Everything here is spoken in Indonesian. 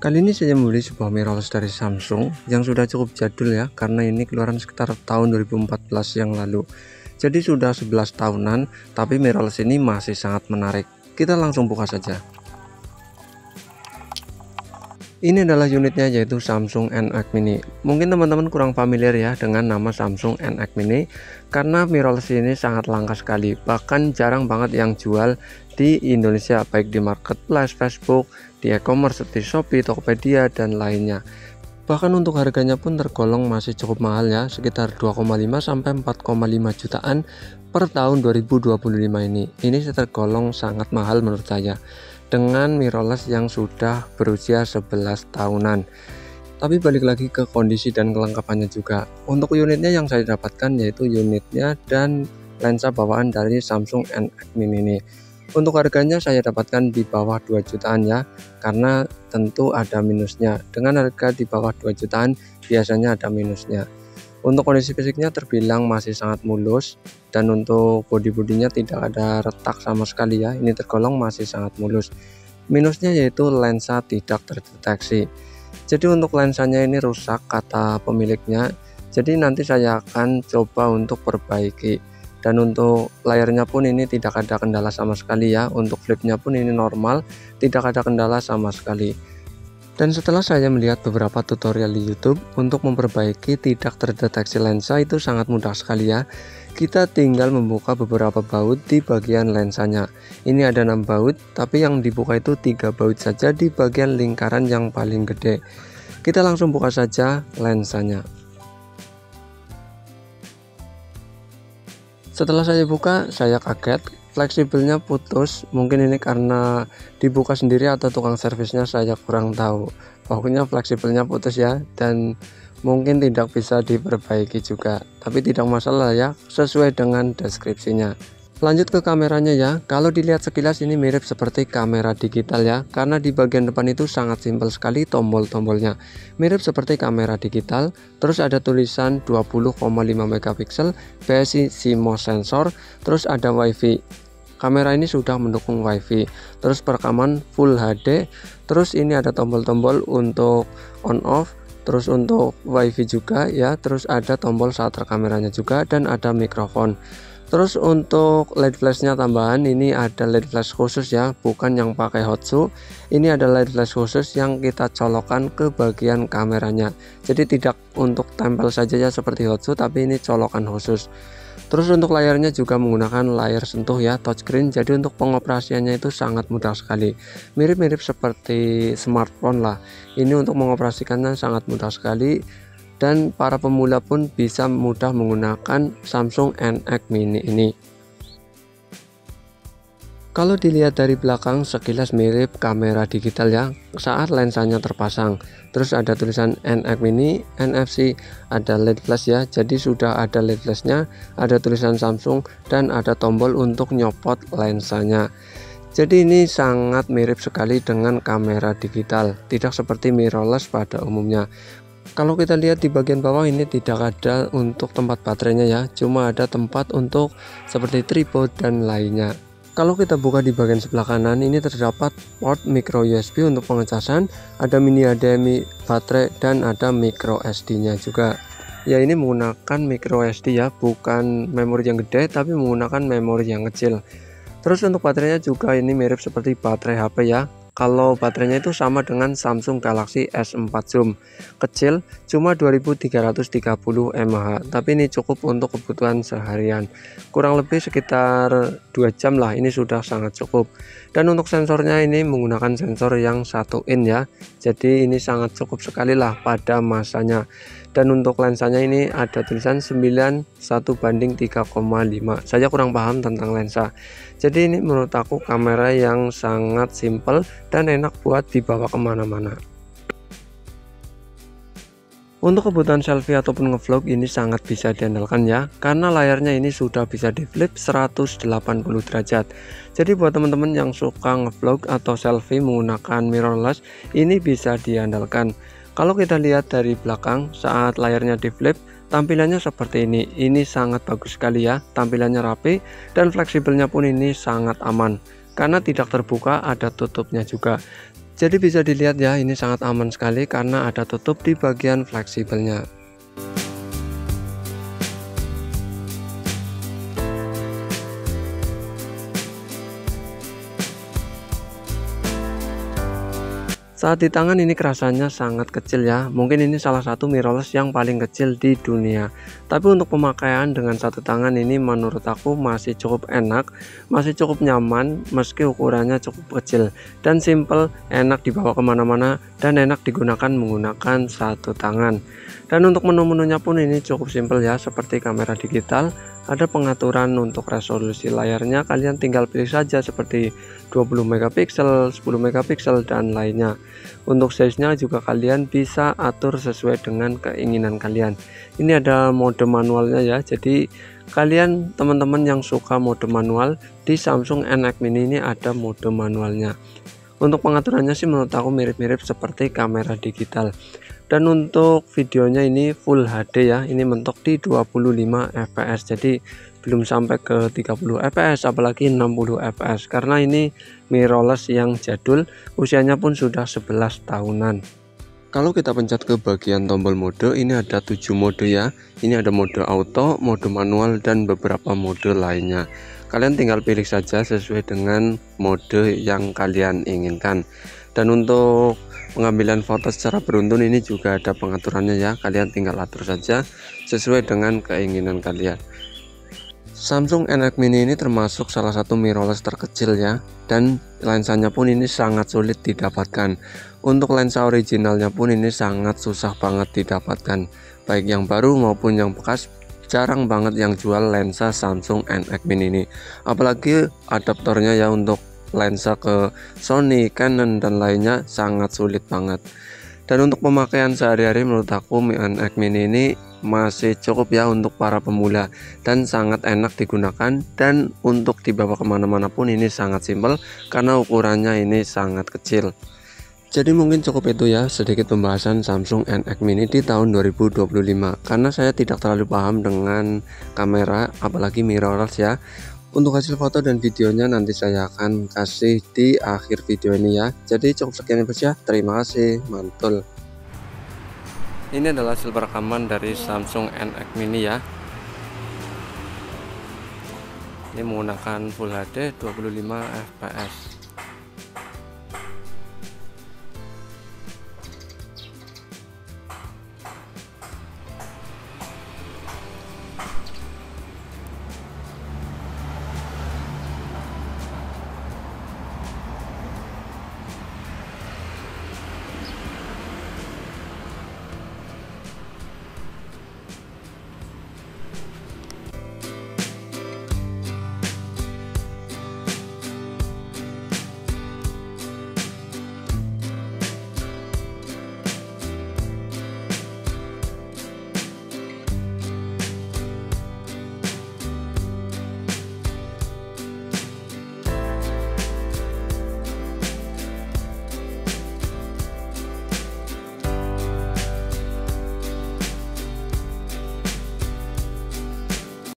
Kali ini saya membeli sebuah mirrorless dari Samsung yang sudah cukup jadul ya, karena ini keluaran sekitar tahun 2014 yang lalu. Jadi sudah 11 tahunan, tapi mirrorless ini masih sangat menarik. Kita langsung buka saja. Ini adalah unitnya, yaitu Samsung NX Mini. Mungkin teman-teman kurang familiar ya dengan nama Samsung NX Mini, karena mirrorless ini sangat langka sekali. Bahkan jarang banget yang jual di Indonesia, baik di marketplace, Facebook, di e-commerce seperti Shopee, Tokopedia, dan lainnya. Bahkan untuk harganya pun tergolong masih cukup mahal ya, sekitar 2,5 sampai 4,5 jutaan per tahun 2025 ini. Ini tergolong sangat mahal menurut saya, dengan mirrorless yang sudah berusia 11 tahunan. Tapi balik lagi ke kondisi dan kelengkapannya juga. Untuk unitnya yang saya dapatkan yaitu unitnya dan lensa bawaan dari Samsung NX Mini ini. Untuk harganya saya dapatkan di bawah 2 jutaan ya, karena tentu ada minusnya. Dengan harga di bawah 2 jutaan biasanya ada minusnya. Untuk kondisi fisiknya terbilang masih sangat mulus, dan untuk bodi-bodinya tidak ada retak sama sekali ya. Ini tergolong masih sangat mulus. Minusnya yaitu lensa tidak terdeteksi. Jadi untuk lensanya ini rusak kata pemiliknya. Jadi nanti saya akan coba untuk perbaiki. Dan untuk layarnya pun ini tidak ada kendala sama sekali ya. Untuk flipnya pun ini normal, tidak ada kendala sama sekali. Dan setelah saya melihat beberapa tutorial di YouTube untuk memperbaiki tidak terdeteksi lensa, itu sangat mudah sekali ya. Kita tinggal membuka beberapa baut di bagian lensanya. Ini ada 6 baut, tapi yang dibuka itu 3 baut saja di bagian lingkaran yang paling gede. Kita langsung buka saja lensanya. Setelah saya buka, saya kaget, fleksibelnya putus. Mungkin ini karena dibuka sendiri atau tukang servisnya, saya kurang tahu. Pokoknya fleksibelnya putus ya, dan mungkin tidak bisa diperbaiki juga. Tapi tidak masalah ya, sesuai dengan deskripsinya. Lanjut ke kameranya ya. Kalau dilihat sekilas ini mirip seperti kamera digital ya, karena di bagian depan itu sangat simpel sekali tombol-tombolnya. Mirip seperti kamera digital. Terus ada tulisan 20,5 megapiksel, PSI CMOS sensor, terus ada WiFi. Kamera ini sudah mendukung WiFi. Terus perekaman Full HD. Terus ini ada tombol-tombol untuk on off. Terus untuk WiFi juga ya. Terus ada tombol shutter kameranya juga, dan ada mikrofon. Terus untuk LED flashnya tambahan, ini ada LED flash khusus ya, bukan yang pakai hotsu. Ini ada LED flash khusus yang kita colokkan ke bagian kameranya. Jadi tidak untuk tempel saja ya seperti hotsu, tapi ini colokan khusus. Terus untuk layarnya juga menggunakan layar sentuh ya, touchscreen. Jadi untuk pengoperasiannya itu sangat mudah sekali. Mirip-mirip seperti smartphone lah. Ini untuk mengoperasikannya sangat mudah sekali. Dan para pemula pun bisa mudah menggunakan Samsung NX Mini ini. Kalau dilihat dari belakang sekilas mirip kamera digital ya, saat lensanya terpasang. Terus ada tulisan NX Mini, NFC, ada LED flash ya, jadi sudah ada LED flashnya, ada tulisan Samsung, dan ada tombol untuk nyopot lensanya. Jadi ini sangat mirip sekali dengan kamera digital, tidak seperti mirrorless pada umumnya. Kalau kita lihat di bagian bawah ini tidak ada untuk tempat baterainya ya, cuma ada tempat untuk seperti tripod dan lainnya. Kalau kita buka di bagian sebelah kanan, ini terdapat port micro USB untuk pengecasan, ada mini HDMI baterai, dan ada micro SD nya juga. Ya, ini menggunakan micro SD ya, bukan memori yang gede tapi menggunakan memori yang kecil. Terus untuk baterainya juga ini mirip seperti baterai HP ya. Kalau baterainya itu sama dengan Samsung Galaxy S4 Zoom, kecil, cuma 2330 mAh, tapi ini cukup untuk kebutuhan seharian. Kurang lebih sekitar 2 jam lah, ini sudah sangat cukup. Dan untuk sensornya ini menggunakan sensor yang 1 in ya, jadi ini sangat cukup sekali lah pada masanya. Dan untuk lensanya ini ada tulisan 91:3,5. Saya kurang paham tentang lensa. Jadi ini menurut aku kamera yang sangat simple dan enak buat dibawa kemana-mana. Untuk kebutuhan selfie ataupun ngevlog ini sangat bisa diandalkan ya, karena layarnya ini sudah bisa di flip 180 derajat. Jadi buat teman-teman yang suka ngevlog atau selfie menggunakan mirrorless, ini bisa diandalkan. Kalau kita lihat dari belakang saat layarnya di flip, tampilannya seperti ini. Ini sangat bagus sekali ya, tampilannya rapi, dan fleksibelnya pun ini sangat aman karena tidak terbuka, ada tutupnya juga. Jadi bisa dilihat ya, ini sangat aman sekali karena ada tutup di bagian fleksibelnya. Saat di tangan ini kerasanya sangat kecil ya, mungkin ini salah satu mirrorless yang paling kecil di dunia. Tapi untuk pemakaian dengan satu tangan ini menurut aku masih cukup enak, masih cukup nyaman meski ukurannya cukup kecil dan simple, enak dibawa kemana-mana dan enak digunakan menggunakan satu tangan. Dan untuk menu-menunya pun ini cukup simple ya, seperti kamera digital. Ada pengaturan untuk resolusi layarnya, kalian tinggal pilih saja seperti 20 megapiksel, 10 megapiksel dan lainnya. Untuk size-nya juga kalian bisa atur sesuai dengan keinginan kalian. Ini ada mode manualnya ya, jadi kalian teman-teman yang suka mode manual di Samsung NX Mini ini ada mode manualnya. Untuk pengaturannya sih menurut aku mirip-mirip seperti kamera digital. Dan untuk videonya ini full HD ya, ini mentok di 25 fps, jadi belum sampai ke 30 fps apalagi 60 fps karena ini mirrorless yang jadul, usianya pun sudah 11 tahunan. Kalau kita pencet ke bagian tombol mode, ini ada 7 mode ya. Ini ada mode auto, mode manual dan beberapa mode lainnya. Kalian tinggal pilih saja sesuai dengan mode yang kalian inginkan. Dan untuk pengambilan foto secara beruntun ini juga ada pengaturannya ya, kalian tinggal atur saja sesuai dengan keinginan kalian. Samsung NX Mini ini termasuk salah satu mirrorless terkecil ya, dan lensanya pun ini sangat sulit didapatkan. Untuk lensa originalnya pun ini sangat susah banget didapatkan, baik yang baru maupun yang bekas. Jarang banget yang jual lensa Samsung NX Mini ini, apalagi adaptornya ya untuk lensa ke Sony, Canon dan lainnya sangat sulit banget. Dan untuk pemakaian sehari-hari menurut aku NX Mini ini masih cukup ya untuk para pemula dan sangat enak digunakan, dan untuk dibawa kemana-mana pun ini sangat simpel karena ukurannya ini sangat kecil. Jadi mungkin cukup itu ya sedikit pembahasan Samsung NX Mini di tahun 2025, karena saya tidak terlalu paham dengan kamera apalagi mirrorless ya. Untuk hasil foto dan videonya nanti saya akan kasih di akhir video ini ya. Jadi cukup sekian ya, terima kasih, mantul. Ini adalah hasil rekaman dari Samsung NX Mini ya. Ini menggunakan Full HD 25 fps.